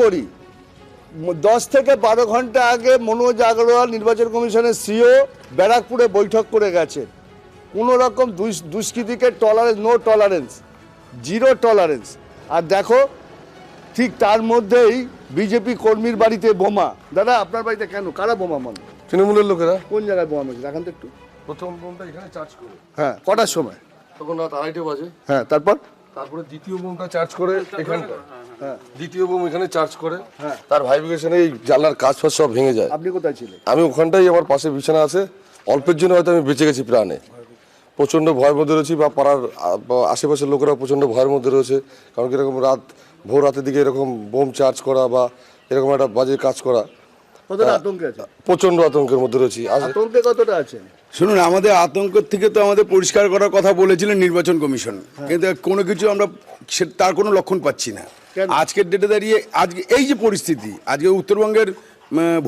করি 10 থেকে 12 ঘন্টা আগে মনোজ আগরওয়াল নির্বাচন কমিশনের সিও ব্যারাকপুরে বৈঠক করে গেছে। কোনো রকম দুষ্কৃতিকে tolerance, no tolerance, zero tolerance. আর দেখো ঠিক তার মধ্যেই বিজেপি কর্মীর বাড়িতে বোমা। দাদা আপনার বাড়িতে কেন, কারা বোমা মানে? তৃণমূলের লোকেরা। কোন জায়গায় বোমা মেরেছে দেখান তো একটু। প্রথম বোমটা এখানে চার্জ করে, হ্যাঁ, কটার সময়? তখন রাত 2:30 বাজে। হ্যাঁ, তারপরে দ্বিতীয় বোমটা চার্জ করে এখানটা, দ্বিতীয় বোম এখানে চার্জ করে, তার ভাইব্রেশনে এই জানলার কাঁচ ফাঁচ সব ভেঙে যায়। আপনি কোথায় ছিলেন? আমি ওখানটাই, আমার পাশে বিছানা আছে, অল্পের জন্য হয়তো আমি বেঁচে গেছি প্রাণে। প্রচণ্ড ভয়ের মধ্যে রয়েছি, বা পাড়ার আশেপাশের লোকেরা প্রচণ্ড ভয়ের মধ্যে রয়েছে। কারণ কি এরকম ভোর রাতের দিকে এরকম বোম চার্জ করা বা এরকম একটা বাজে কাজ করা, কতটা আতঙ্কে আছে? প্রচণ্ড আতঙ্কের মধ্যে রয়েছি। আতঙ্কে কতটা আছেন? শুনুন, আমাদের আতঙ্কের থেকে তো আমাদের পরিষ্কার করার কথা বলেছিলেন নির্বাচন কমিশন, কিন্তু কোনো কিছু আমরা তার কোনো লক্ষণ পাচ্ছি না। আজকের ডেটে দাঁড়িয়ে আজকে এই যে পরিস্থিতি, আজকে উত্তরবঙ্গের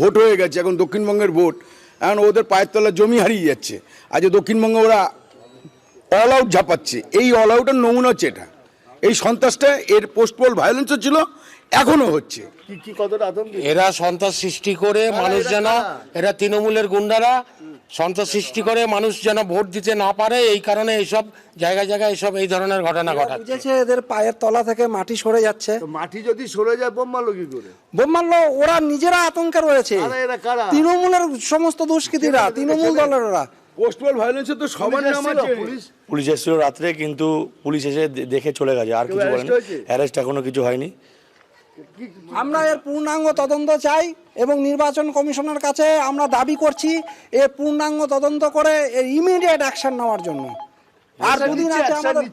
ভোট হয়ে গেছে, এখন দক্ষিণবঙ্গের ভোট, এখন ওদের পায়ের তলার জমি হারিয়ে যাচ্ছে। আজকে দক্ষিণবঙ্গে ওরা অল আউট ঝাঁপাচ্ছে। এই অল আউটের নমুনা হচ্ছে এটা। এই সন্ত্রাসটা এর পোস্ট পোল ভায়োলেন্সও ছিল, এখনো হচ্ছে। কি কতটা আতঙ্কে? এরা সন্ত্রাস সৃষ্টি করে মানুষ যেন, এরা তৃণমূলের গুন্ডারা সন্ত্রাস সৃষ্টি করে মানুষ যেন ভোট দিতে না পারে, এই কারণে এইসব জায়গায় জায়গায় এইসব এই ধরনের ঘটনা ঘটাচ্ছে। বুঝেছে এদের পায়ের তলা থেকে মাটি সরে যাচ্ছে। তো মাটি যদি সরে যায় বোম মারলো কি করে? বোম মারলো, ওরা নিজেরা আতঙ্কে রয়েছে। এরা কারা? তৃণমূলের সমস্ত দুষ্কৃতীরা, তৃণমূল দলের ওরা। পোস্ট পোল ভায়োলেন্সে তো সবার নাম আছে। পুলিশ এসেছিল রাত্রে, কিন্তু পুলিশ এসে দেখে চলে গেছে, আর কিছু বলেনি। অ্যারেস্ট এখনো কিছু হয়নি। আমরা এর পূর্ণাঙ্গ তদন্ত চাই এবং নির্বাচন কমিশনের কাছে আমরা দাবি করছি এর পূর্ণাঙ্গ তদন্ত করে এর ইমিডিয়েট অ্যাকশন নেওয়ার জন্য। আর দুদিন আছে আমাদের।